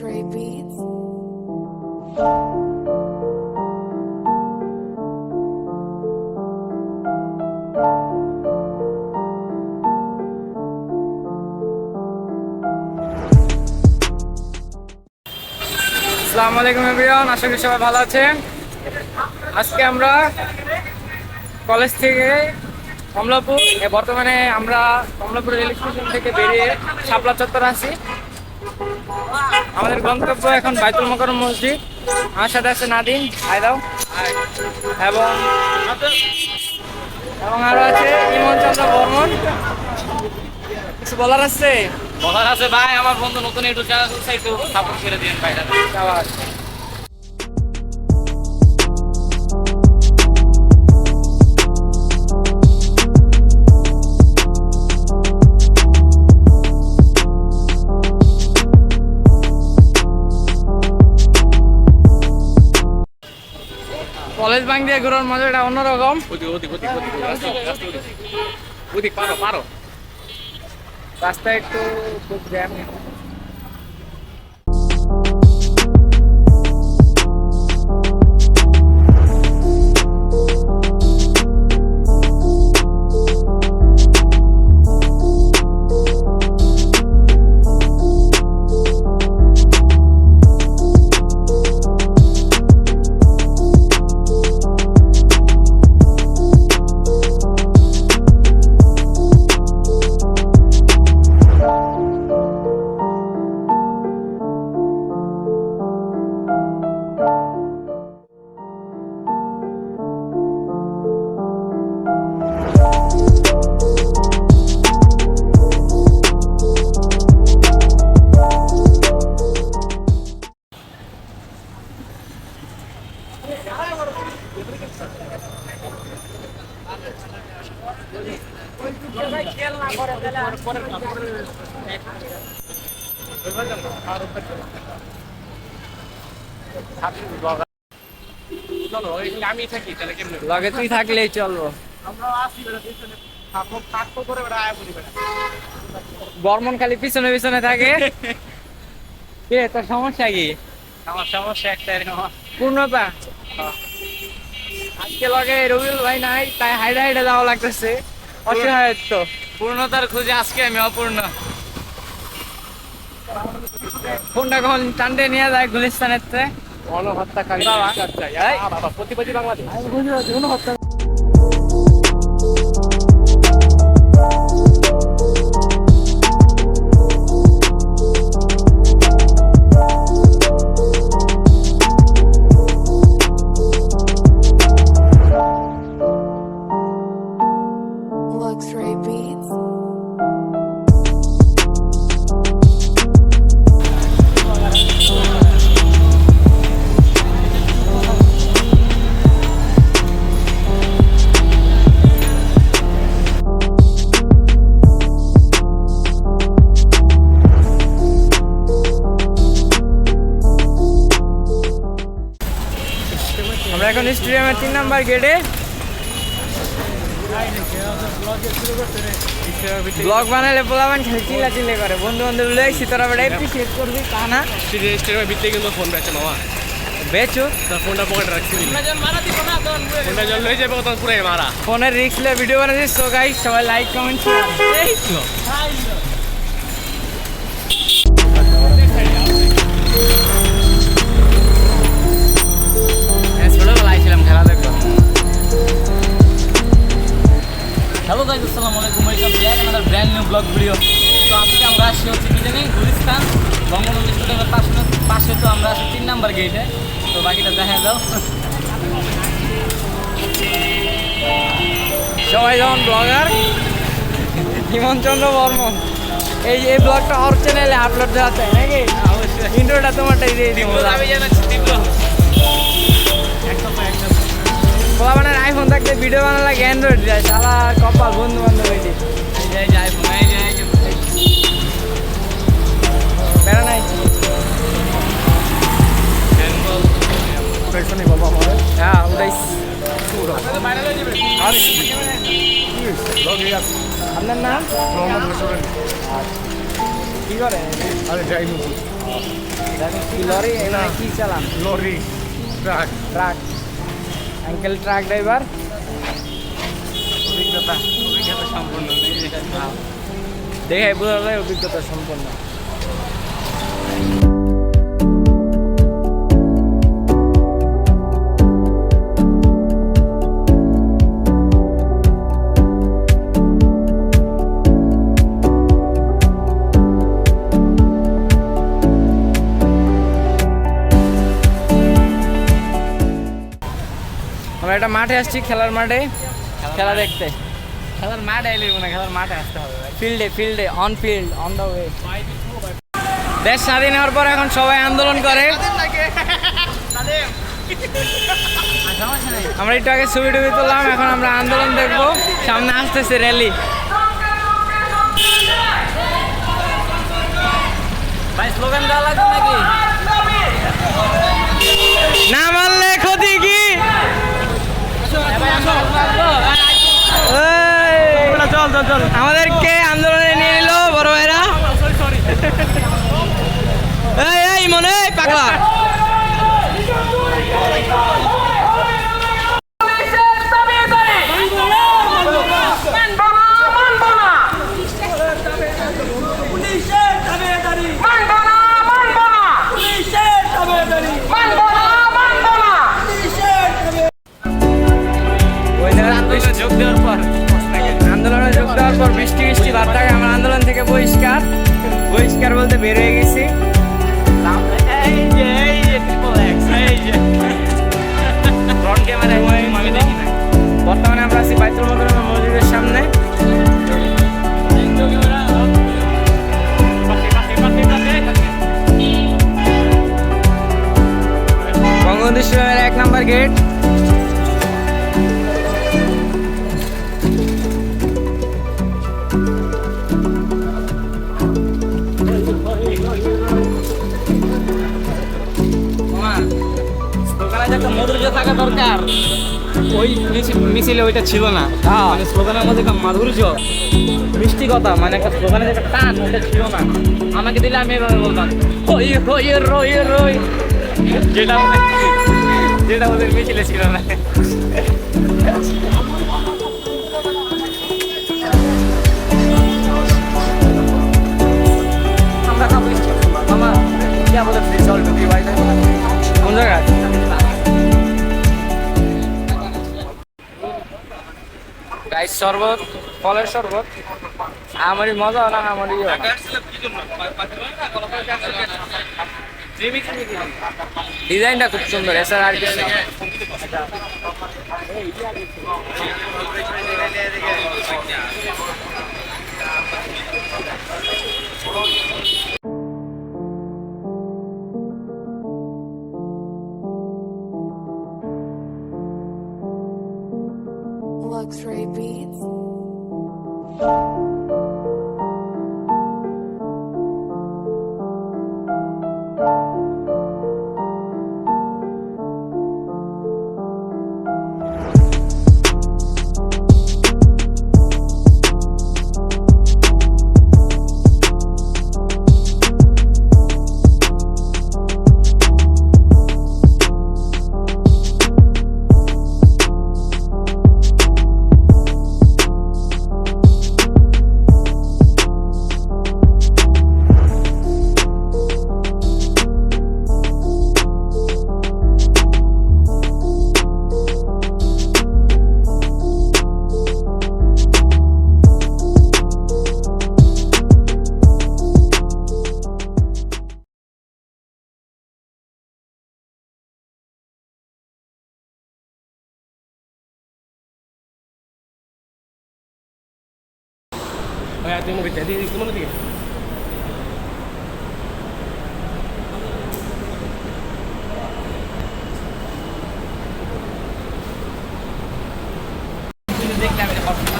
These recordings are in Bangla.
Luxury Beats. আসসালামু আলাইকুম এভরিওয়ান, আশা করি সবাই ভালো আছেন। আজকে আমরা কলেজ থেকে কমলাপুর, বর্তমানে আমরা কমলাপুর রেল স্টেশন থেকে বেরিয়ে শাপলা চত্বর আছি। আমাদের গন্তব্য এখন বাইতুল মোকাররম মসজিদ। আমার সাথে আছে নাদিম, আয়দাও, এবং আরো আছে ইমন চন্দ্র বর্মন। কিছু বলার আছে? ভাই, আমার বন্ধু নতুন ইউটিউব চ্যানেল খুলছে, একটু সাপোর্ট করে দিন ভাই। কলেজ ব্যাংক দিয়ে ঘোরার মজাটা অন্যরকম। পারো রাস্তা একটু খুব জ্যাম। আমি থাকি তাহলে কেমন লগে তুই থাকলেই চলবো। বর্মন খালি পিছনে পিছনে থাকে। কে তোর সমস্যা কি? আমার সমস্যা একটাই, পূর্ণতা। আজকে লগে রবিউল ভাই নাই, তাই হাইডা হাইডা যাওয়া লাগতেছে। অসহায়ত্ব, পূর্ণতার খুঁজে আজকে আমি অপূর্ণ। কোনটা কখন টান্ডে নিয়ে যায় গুলিস্তানের থেকে। গণহত্যাকারী প্রতিবাদী বাংলাদেশ। Luxury Beats. আমরা এখন স্টেডিয়ামের 3 নাম্বার গেটে। ব্লগ বানালে পোলাবান খালি চিল্লা করে। বন্ধু বান্ধব লইছি, তোরা বেটা এপ্রিসিয়েট করবি তা না? স্টেডিয়ামের ভিতরে কিন্তু ফোন বেচে মামা, বেচু তার ফোনটা পকেটে রাখছি। ফোনটা জল হয়ে যাবে, তখন পুরাই মারা। ফোনের রিস্ক নিয়ে ভিডিও বানাচ্ছিস। সো গাইস, সবাই লাইক কমেন্ট ছোটবেলায় ছিলাম, খেলা দেখবো। হ্যালো গাইস, আসসালামু আলাইকুম, welcome back another brand new blog video. তো আজকে আমরা আসছি হচ্ছে কি জানি, গুলিস্তান বঙ্গবন্ধু স্টেডিয়ামের পাশে। তো আমরা আছি 3 নাম্বার গেটে। তো বাকিটা দেখা যাও। সবাই যেমন ব্লগার ইমন চন্দ্র বর্মন, এই ব্লগটা ওর চ্যানেলে আপলোড দেওয়া চাই নাকি? অবশ্যই ইন্ট্রোটা তোমারটাই দিয়ে দিব। আমি জানাচ্ছি তীব্র পোলাবানের আইফোন থাকতে ভিডিও বানানো লাগে অ্যান্ড্রয়েড যায়। সারা কপাল বন্ধু বান্ধব হয়েছে। বেড়া নাই হ্যাঁ উঠাইছি। আপনার নাম? কি করে? কি লরি না। কি চালান? Lorry truck truck uncle truck driver. অভিজ্ঞতা সম্পন্ন দেখে বোঝা যায় অভিজ্ঞতা সম্পন্ন। আমরা একটা মাঠে আসছি, খেলার মাঠে, খেলা দেখতে। খেলার মাঠ আইলে মনে খেলার মাঠে আসতে হবে ভাই। ফিল্ডে অন দ্য ওয়ে। দেশ স্বাধীন হওয়ার পর এখন সবাই আন্দোলন করে। আমরা একটু আগে ছবি টবি তুললাম, এখন আমরা আন্দোলন দেখবো। সামনে আসতেছে র্যালি। ভাই স্লোগান দেওয়া লাগবে নাকি? না মানলে ক্ষতি কি? চল আমাদেরকে আন্দোলনে নিয়ে নিল বড় ভাইরা। এই মনে পাগলা। আন্দোলনে যোগ দেওয়ার পর বৃষ্টি ভাব থাকে, আমরা আন্দোলন থেকে বহিষ্কার বলতে বের হয়ে গেছি। বর্তমানে আমরা আছি বাইতুল মোকাররম মসজিদের সামনে। বঙ্গবন্ধু স্টেডিয়ামের 1 নম্বর গেট। একটা মাধুর্য থাকা দরকার। ওই মিছিলে ওইটা ছিল না। হ্যাঁ। মানে স্লোগানের মধ্যে একটা মাধুর্য, মিষ্টি কথা, মানে একটা স্লোগানের একটা টান, ওটা ছিল না। আমাকে দিলে আমি এভাবে বলতাম হই হই রই রই, যেটা ওদের মিছিলে ছিল না। আমরা খাবো মামা, কি আমাদের ফ্রি চল ঢুকি ভাই। কোন জায়গায়? গাইস শরবত, ফলের শরবত। আমারই মজা না, আমারই ডিজাইনটা খুব সুন্দর। এছাড়া আর কিছু না। Luxray Beats.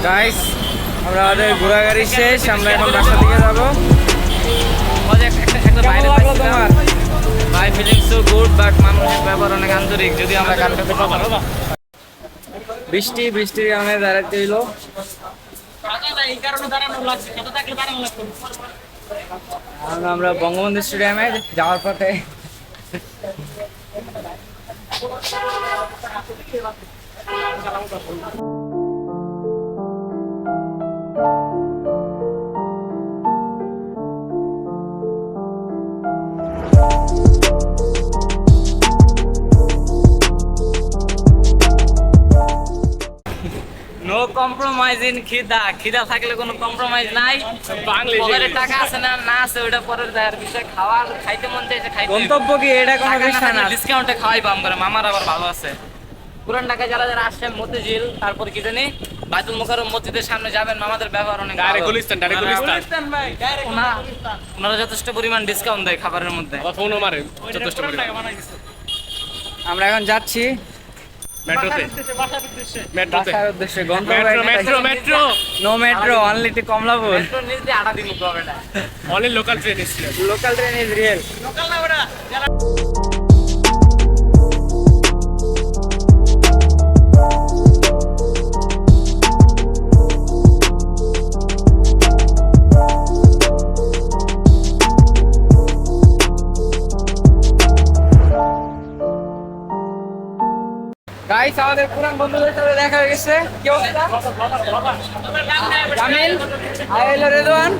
গাইস আমরা আমাদের ঘোরাঘুরি শেষ, আমরা এখন বাসা দিকে যাবো। একটা বাইরে কেমন লাগলো তোমার? ভাই ফিলিং সো গুড, বাট মানুষের ব্যবহার অনেক আন্তরিক, যদি আমরা কারোর সাথে বৃষ্টির কারণে দাঁড়াতে হইলো। এই কারণে দাঁড়ানো লাগছে, কত থাকলে দাঁড়ানো লাগতো। এখন আমরা বঙ্গবন্ধু স্টেডিয়ামে যাওয়ার পথে নো কম্প্রোমাইজ ইন খিদা, খিদা থাকলে কোনো কম্প্রোমাইজ নাই। পকেটে টাকা আছে না না আছে ওটা পরের দায়ের বিষয়। খাওয়ার খাইতে মন চাইছে খাইতে, গন্তব্য কি এটা কোনো বিষয় না। ডিসকাউন্টে খাওয়াই পাম করে মামার আবার ভালো আছে। পুরান ঢাকায় যারা যারা আসছেন মতিঝিল, তারপর কি জানি বাইতুল মুকাররম মসজিদের সামনে যাবেন, মামাদের ব্যবহার অনেক ভালো। ওনারা যথেষ্ট পরিমাণ ডিসকাউন্ট দেয় খাবারের মধ্যে। আমরা এখন যাচ্ছি মেট্রোতে বাসার উদ্দেশ্যে। গন্তব্য no metro, only to Kamalapur. মেট্রোর নিচ দিয়ে 8 দিন হবে না। অনলি লোকাল ট্রেন এসেছিল। Local train is real. Local না ওটা। গাইস, আমাদের পুরান বন্ধুদের সাথে দেখা হয়ে গেছে। কি অবস্থা? জামিল, আইলো রেদওয়ান।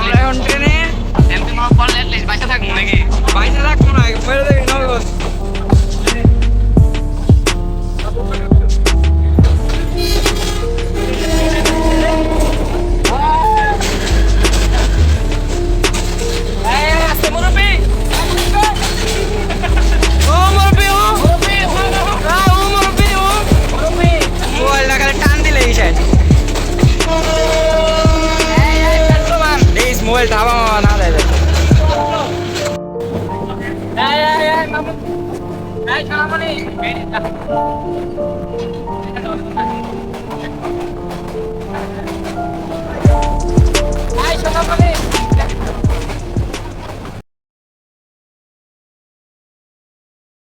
আমরা এখন ট্রেনে বাইসা থাকবো না, পরে দেখি নগদ। মোবাইল ধাবা মামা না দেয়।